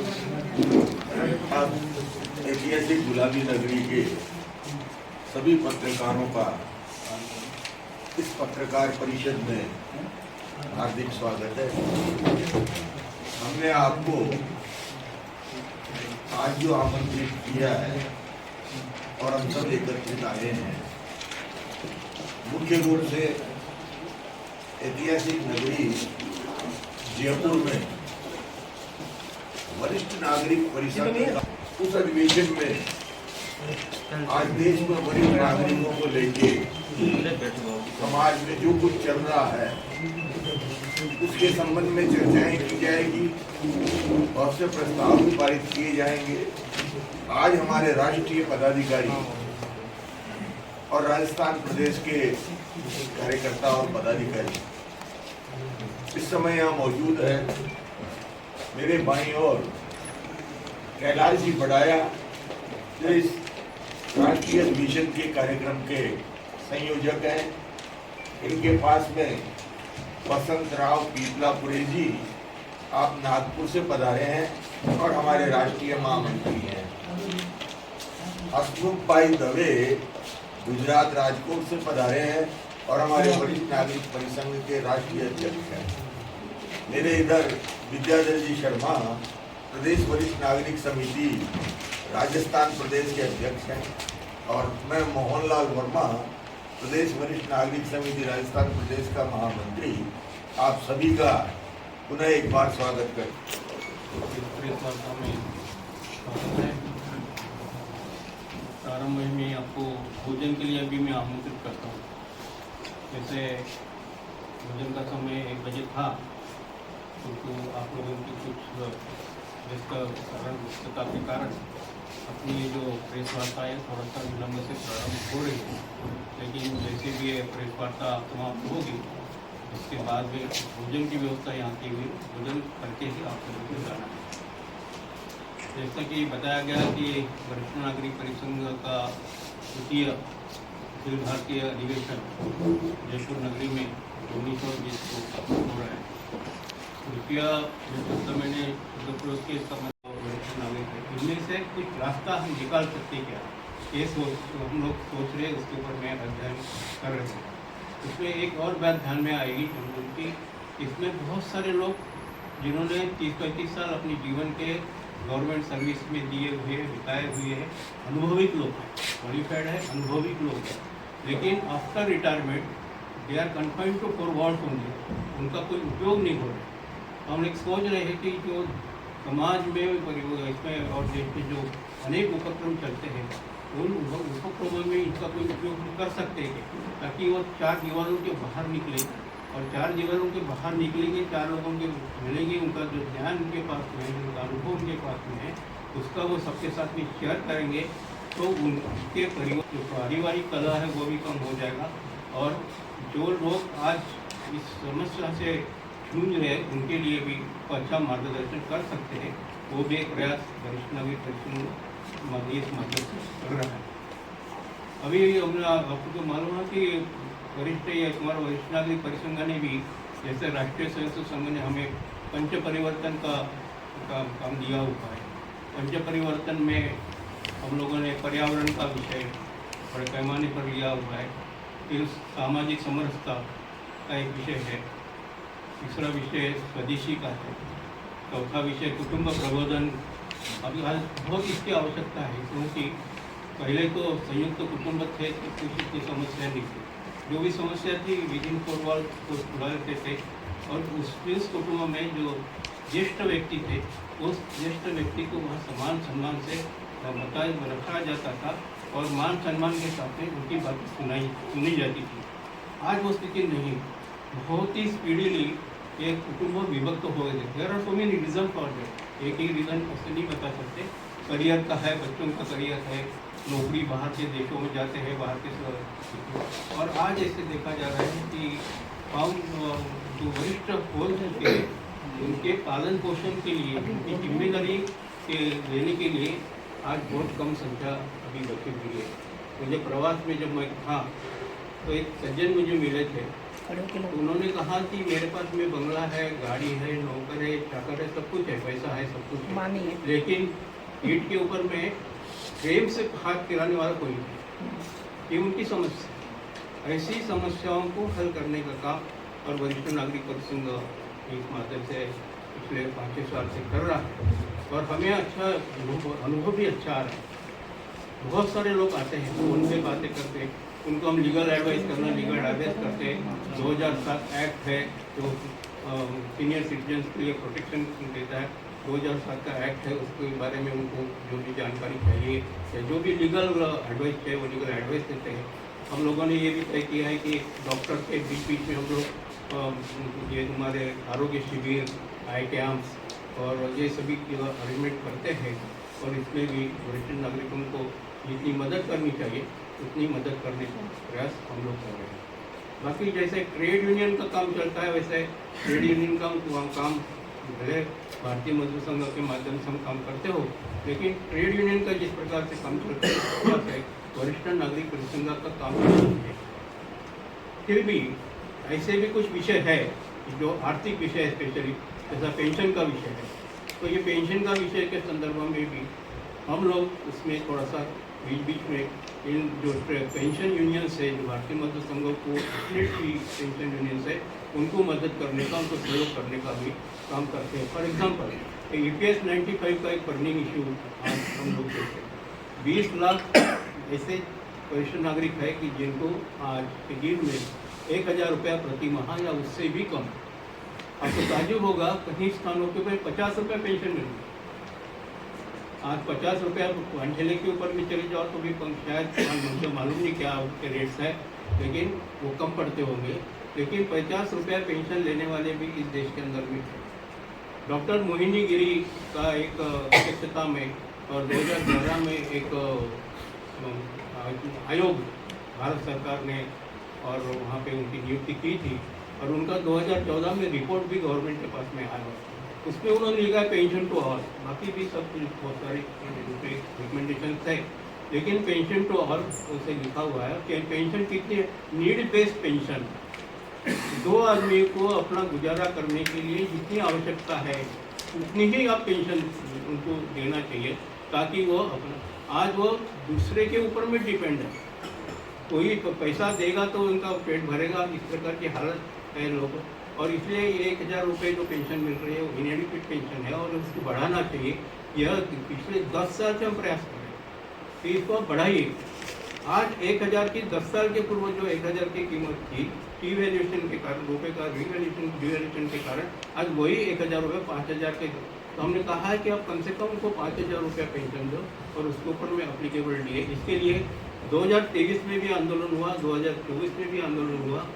आज ऐतिहासिक गुलाबी नगरी के सभी पत्रकारों का इस पत्रकार परिषद में हार्दिक स्वागत है। हमने आपको आज जो आमंत्रित किया है और हम सब एकत्रित आए हैं, मुख्य रूप से ऐतिहासिक नगरी जयपुर में वरिष्ठ नागरिक परिषद उस अधिवेशन में आज देश में वरिष्ठ नागरिकों को लेके समाज में जो कुछ चल रहा है उसके संबंध में चर्चाएं की जाएगी और से प्रस्ताव भी पारित किए जाएंगे। आज हमारे राष्ट्रीय पदाधिकारी और राजस्थान प्रदेश के कार्यकर्ता और पदाधिकारी इस समय यहाँ मौजूद है। मेरे बाईं ओर कैलाश जी बड़ाया जो इस राष्ट्रीय अधिवेशन के कार्यक्रम के संयोजक हैं। इनके पास में वसंत राव पीपलापुरे जी, आप नागपुर से पधारे हैं और हमारे राष्ट्रीय महामंत्री हैं। हसमुख भाई दवे गुजरात राजकोट से पधारे हैं और हमारे वरिष्ठ नागरिक परिसंघ के राष्ट्रीय अध्यक्ष हैं। मेरे इधर विद्याधर जी शर्मा प्रदेश वरिष्ठ नागरिक समिति राजस्थान प्रदेश के अध्यक्ष हैं और मैं मोहनलाल वर्मा प्रदेश वरिष्ठ नागरिक समिति राजस्थान प्रदेश का महामंत्री। आप सभी का पुनः एक बार स्वागत करें। प्रारंभ में आपको भोजन के लिए अभी मैं आमंत्रित करता हूँ। जैसे भोजन का समय 1 बजे था, तो आप लोगों की कुछ व्यस्तता के कारण अपनी ये जो प्रेस वार्ता है थोड़ा सा विलम्ब से प्रारंभ हो रही है, लेकिन जैसे भी ये प्रेस वार्ता समाप्त होगी उसके बाद भी भोजन की व्यवस्था यहाँ की हुई, भोजन करके ही आप लोगों को जाना है। जैसा कि बताया गया कि वरिष्ठ नागरिक परिसंघ का द्वितीय अखिल भारतीय अधिवेशन जयपुर नगरी में 1920 को हो रहा है। कृपया जो मैंने के वरिष्ठ नागरिक है, इनमें से कुछ रास्ता हम निकाल सकते क्या, ये हम लोग सोच रहे, उसके ऊपर मैं अध्ययन कर रहे हैं। इसमें एक और बात ध्यान में आएगी कि इसमें बहुत सारे लोग जिन्होंने 30-35 साल अपने जीवन के गवर्नमेंट सर्विस में दिए हुए बिताए हुए हैं, अनुभविक लोग हैं, क्वालिफाइड है, अनुभविक लोग हैं, लेकिन after retirement they are confined to 4 walls only, उनका कोई उपयोग नहीं हो रहा है। हम एक सोच रहे हैं कि जो समाज में इसमें और देश में जो अनेक उपक्रम चलते हैं उन उपक्रमों में इनका कोई उपयोग कर सकते हैं ताकि वो 4 दीवारों के बाहर निकले, और 4 दीवारों के बाहर निकलेंगे, 4 लोगों के मिलेंगे, उनका जो ज्ञान उनके पास में है, उनका अनुभव उनके पास में है, उसका वो सबके साथ में शेयर करेंगे, तो उनके परिवार जो पारिवारिक कला है वो भी कम हो जाएगा। और जो लोग आज इस समस्या से जूझ रहे हैं उनके लिए भी अच्छा मार्गदर्शन कर सकते हैं, वो भी एक प्रयास वरिष्ठ नागरिक परिसंघ इस माध्यम से कर रहा है। अभी हमने आपको मालूम है कि हमारा वरिष्ठ नागरिक परिसंघ ने भी जैसे राष्ट्रीय स्वयंसेवक संघ ने हमें पंच परिवर्तन का काम दिया हुआ है। पंच परिवर्तन में हम लोगों ने पर्यावरण का विषय बड़े पैमाने पर लिया हुआ है, फिर सामाजिक समरसता का एक विषय है, तीसरा विषय स्वदेशी का है, चौथा विषय कुटुंब प्रबोधन। अभी आज बहुत इसकी आवश्यकता है क्योंकि पहले तो संयुक्त कुटुंब थे तो कुछ इतनी समस्या नहीं थी, जो भी समस्या थी विदिन 4 वॉल को छुड़ा लेते थे, और उस कुटुंब में जो ज्येष्ठ व्यक्ति थे उस ज्येष्ठ व्यक्ति को वहाँ समान सम्मान से रखा जाता था और मान सम्मान के साथ में उनकी बात सुनी जाती थी। आज वो स्थिति नहीं, बहुत ही स्पीडीली ये कुटुंब विभक्त हो गए थे। There are so many reason for that, एक ही रीज़न ऐसे नहीं बता सकते। करियर का है, बच्चों का करियर है, नौकरी बाहर के देशों में जाते हैं, बाहर के, और आज ऐसे देखा जा रहा है कि हम जो वरिष्ठ हो चुके हैं उनके पालन पोषण के लिए, उनकी जिम्मेदारी के लेने के लिए आज बहुत कम संख्या अभी बची हुई है। मुझे प्रवास में जब मैं था तो एक सज्जन मुझे मिले थे, तो उन्होंने कहा कि मेरे पास में बंगला है, गाड़ी है, नौकर है, चाकर है, सब कुछ है, पैसा है, सब कुछ है, लेकिन ईंट के ऊपर में प्रेम से हाथ फिराने वाला कोई नहीं। ये उनकी समस्या। ऐसी समस्याओं को हल करने का काम और वरिष्ठ नागरिक परिसंघ इस माध्यम से पिछले 5-6 साल से कर रहा है और हमें अच्छा अनुभव भी अच्छा आ रहा है। बहुत सारे लोग आते हैं, फोन पे बातें करते हैं, उनको हम लीगल एडवाइस करते हैं। 2007 एक्ट है जो सीनियर सिटीजन्स के लिए प्रोटेक्शन देता है, 2007 का एक्ट है, उसके बारे में उनको जो भी जानकारी चाहिए या जो भी लीगल एडवाइस चाहिए वो लीगल एडवाइस देते हैं। हम लोगों ने ये भी तय किया है कि डॉक्टर के बीच में हम लोग ये तुम्हारे आरोग्य शिविर, आई कैंप्स और ये सभी अरेंजमेंट करते हैं और इसमें भी वरिष्ठ नागरिकों को जितनी मदद करनी चाहिए उतनी मदद करने का प्रयास हम लोग कर रहे हैं। बाकी जैसे ट्रेड यूनियन का काम चलता है वैसे ट्रेड यूनियन का काम भले भारतीय मजदूर संघ के माध्यम से हम काम करते हो, लेकिन ट्रेड यूनियन का जिस प्रकार से काम चलता है उस प्रकार से वरिष्ठ नागरिक परिसंघ का काम नहीं है। फिर भी ऐसे भी कुछ विषय है जो आर्थिक विषय है, स्पेशली जैसा पेंशन का विषय है, तो ये पेंशन का विषय के संदर्भ में भी हम लोग उसमें थोड़ा सा बीच में इन जो पेंशन यूनियंस है, जो भारतीय मजदूर संघों को पेंशन यूनियंस है, उनको मदद करने का, उनको सहयोग करने का भी काम करते हैं। फॉर एग्जांपल EPS 95 का एक बर्निंग इशू आज हम लोग देखते हैं। 20 लाख ऐसे वरिष्ठ नागरिक है कि जिनको आज के दिन में 1000 रुपया प्रति माह या उससे भी कम, आपको ताजुब होगा कहीं स्थानों पे 50 रुपया पेंशन मिल रही है। आज 50 रुपया अंजलि के ऊपर भी चले जाओ तो भी शायद मुझे मालूम नहीं क्या उसके रेट्स है, लेकिन वो कम पड़ते होंगे, लेकिन 50 रुपया पेंशन लेने वाले भी इस देश के अंदर भी थे। डॉक्टर मोहिनी गिरी का एक अध्यक्षता में और 2011 में एक आयोग भारत सरकार ने और वहाँ पे उनकी नियुक्ति की थी और उनका 2014 में रिपोर्ट भी गवर्नमेंट के पास में आया। उसमें उन्होंने लिखा पेंशन टू ऑल, बाकी भी सब कुछ बहुत सारे रिकमेंडेशन थे, लेकिन पेंशन टू ऑल उसे लिखा हुआ है कि पेंशन कितनी है, नीड बेस्ड पेंशन, 2 आदमी को अपना गुजारा करने के लिए जितनी आवश्यकता है उतनी ही आप पेंशन उनको देना चाहिए, ताकि वो अपना, आज वो दूसरे के ऊपर में डिपेंड है, कोई पैसा देगा तो उनका पेट भरेगा, इस प्रकार की हालत है लोगों। और इसलिए 1000 रुपये जो पेंशन मिल रही है वो इनएडिक्वेट पेंशन है और उसको बढ़ाना चाहिए। यह पिछले 10 साल से हम प्रयास कर रहे हैं कि इसको बढ़ाइए। आज 1000 की 10 साल के पूर्व जो 1000 की कीमत थी, डिवैल्यूएशन के कारण, रुपये का डिवैल्यूएशन के कारण आज वही 1000 रुपये 5000 के, तो हमने कहा है कि आप कम से कम उनको 5000 रुपया पेंशन दो और उसके ऊपर में अप्लीकेबल दिए। इसके लिए 2023 में भी आंदोलन हुआ, 2024 में भी आंदोलन हुआ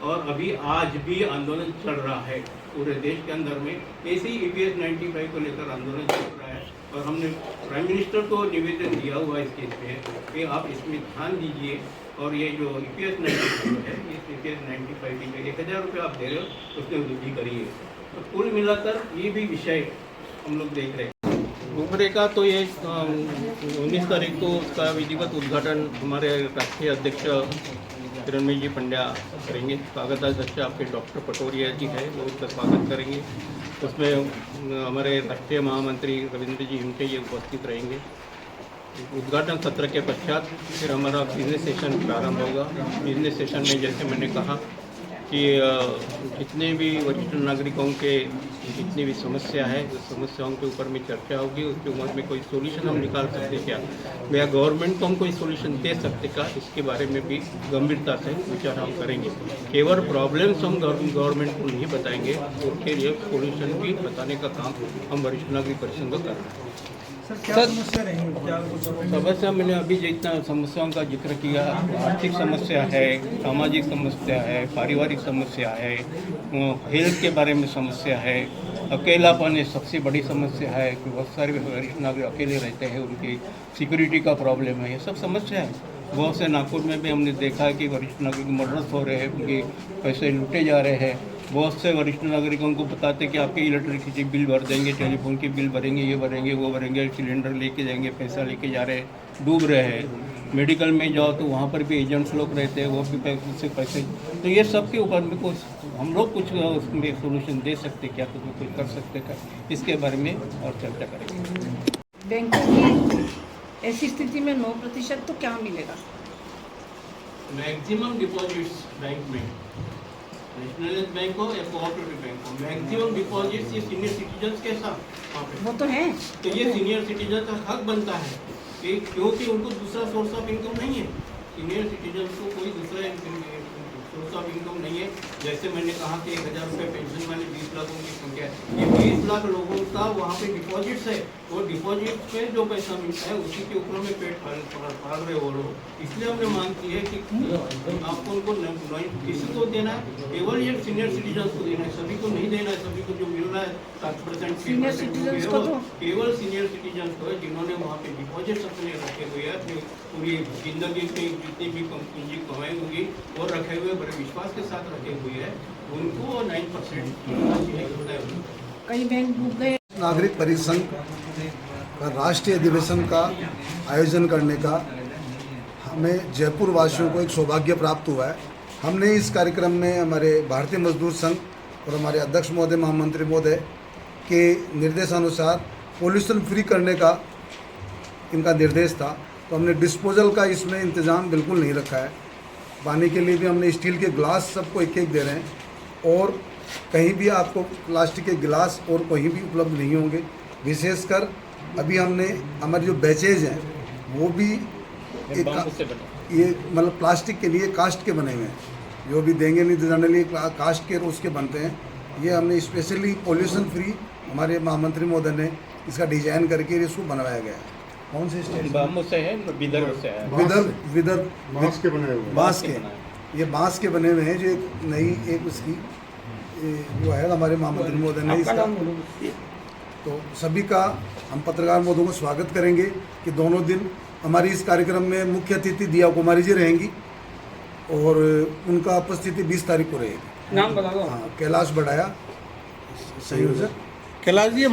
और अभी आज भी आंदोलन चल रहा है पूरे देश के अंदर में। ऐसे ही EPS 95 को लेकर आंदोलन चल रहा है और हमने प्राइम मिनिस्टर को निवेदन दिया हुआ इस केस में कि आप इसमें ध्यान दीजिए और ये जो EPS 95 है, इस EPS 95 की जो 1000 रुपये आप दे रहे हो उसमें वृद्धि करिए। तो कुल मिलाकर ये भी विषय हम लोग देख रहे हैं। रूपरेखा तो ये 19 तारीख को उसका विधिवत उद्घाटन हमारे राष्ट्रीय अध्यक्ष किरणमयी जी पंड्या करेंगे। स्वागताध्यक्ष आपके डॉक्टर पटोरिया जी है, वो उसका स्वागत करेंगे। उसमें हमारे राष्ट्रीय महामंत्री रविंद्र जी हिमटे ये उपस्थित रहेंगे। उद्घाटन सत्र के पश्चात फिर हमारा बिजनेस सेशन प्रारंभ होगा। बिजनेस सेशन में जैसे मैंने कहा कि जितने भी वरिष्ठ नागरिकों के जितनी भी समस्या है उस समस्याओं के ऊपर में चर्चा होगी। उसके ऊपर में कोई सोल्यूशन हम निकाल सकते क्या, या गवर्नमेंट को हम कोई सोल्यूशन दे सकते का, इसके बारे में भी गंभीरता से विचार हम करेंगे। केवल प्रॉब्लम्स हम गवर्नमेंट को नहीं बताएंगे, उनके लिए सोल्यूशन भी बताने का काम हम वरिष्ठ नागरिक परिसंघ कर रहे हैं। सर क्या समस्या रहेंगी? समस्या मैंने अभी जितना समस्याओं का जिक्र किया, आर्थिक समस्या है, सामाजिक समस्या है, पारिवारिक समस्या है, हेल्थ के बारे में समस्या है, अकेलापन सबसे बड़ी समस्या है कि बहुत सारे वरिष्ठ नागरिक अकेले रहते हैं, उनकी सिक्योरिटी का प्रॉब्लम है, ये सब समस्या है। बहुत से नागपुर में भी हमने देखा है कि वरिष्ठ नागरिक मर्डर्स हो रहे हैं, उनके पैसे लूटे जा रहे हैं। बहुत से वरिष्ठ नागरिकों को बताते कि आपके इलेक्ट्रिसिटी बिल भर देंगे, टेलीफोन के बिल भरेंगे, ये भरेंगे, वो भरेंगे, सिलेंडर लेके जाएंगे, पैसा लेके जा रहे हैं, डूब रहे हैं। मेडिकल में जाओ तो वहाँ पर भी एजेंट्स लोग रहते हैं, वो भी उससे पैसे, तो ये सब के ऊपर में कुछ हम लोग कुछ उसमें सोल्यूशन दे सकते क्या, तो कुछ कर सकते क्या, इसके बारे में और चर्चा करेंगे। बैंकों की ऐसी स्थिति में 9% तो क्या मिलेगा? मैक्सिमम डिपॉजिट्स बैंक में, नेशनलाइज बैंक हो या कोऑपरेटिव बैंक हो, मैक्सिमम डिपॉजिट्स ये सीनियर सिटीजन्स के साथ वहाँ पे, वो तो है। तो ये सीनियर सिटीजन का हक बनता है कि क्योंकि उनको दूसरा सोर्स ऑफ इनकम नहीं है, सीनियर सिटीजन को कोई दूसरा सोर्स ऑफ इनकम नहीं है। जैसे मैंने कहा कि 1000 रुपये पेंशन वाले 20 लाखों की संख्या है, ये 20 लाख लोगों का वहाँ पे डिपॉजिट्स है, और डिपॉजिट पे जो पैसा मिलता है उसी के ऊपर में पेट पाल रहे वो लोग। इसलिए हमने मांग की है कि आपको उनको किसी को देना है, केवल ये सीनियर सिटीजन को देना है, सभी को नहीं देना है। सभी को जो मिल रहा है 7% सीनियर सिटीजन्स को तो केवल सीनियर सिटीजन को है, जिन्होंने वहाँ पे डिपॉजिट्स अपने रखे हुए हैं, अपनी पूरी जिंदगी की जितनी भी पूंजी कमाई होगी वो रखे हुए, बड़े विश्वास के साथ रखे हुए हैं, उनको 9% मिलना चाहिए। कई बैंक डूब गए। नागरिक परिसंघ का राष्ट्रीय अधिवेशन का आयोजन करने का हमें जयपुर वासियों को एक सौभाग्य प्राप्त हुआ है। हमने इस कार्यक्रम में हमारे भारतीय मजदूर संघ और हमारे अध्यक्ष महोदय, महामंत्री महोदय के निर्देशानुसार पोल्यूशन फ्री करने का इनका निर्देश था, तो हमने डिस्पोजल का इसमें इंतज़ाम बिल्कुल नहीं रखा है। पानी के लिए भी हमने स्टील के गिलास सबको एक एक दे रहे हैं, और कहीं भी आपको प्लास्टिक के गिलास और कहीं भी उपलब्ध नहीं होंगे। विशेषकर अभी हमने हमारे जो बैचेज हैं वो भी एक ये मतलब प्लास्टिक के लिए कास्ट के बने हुए हैं, जो भी देंगे नहीं जाने लिए कास्ट के उसके बनते हैं। ये हमने स्पेशली पोल्यूशन फ्री हमारे महामंत्री महोदय ने इसका डिजाइन करके इसको बनवाया गया है। कौन से स्टेट से है? विदर्भ से है। विदर्भ बांस के बने हुए, बांस के, ये बांस के बने हुए हैं। जो एक नई एक उसकी वो है हमारे महामंत्री महोदय ने इसका, तो सभी का हम पत्रकार महोदयों को स्वागत करेंगे कि दोनों दिन हमारी इस कार्यक्रम में मुख्य अतिथि दिया कुमारी जी रहेंगी, और उनका उपस्थिति 20 तारीख को रहेगी। नाम बता दो। हाँ, कैलाश बढ़ाया संयोजक। कैलाश जी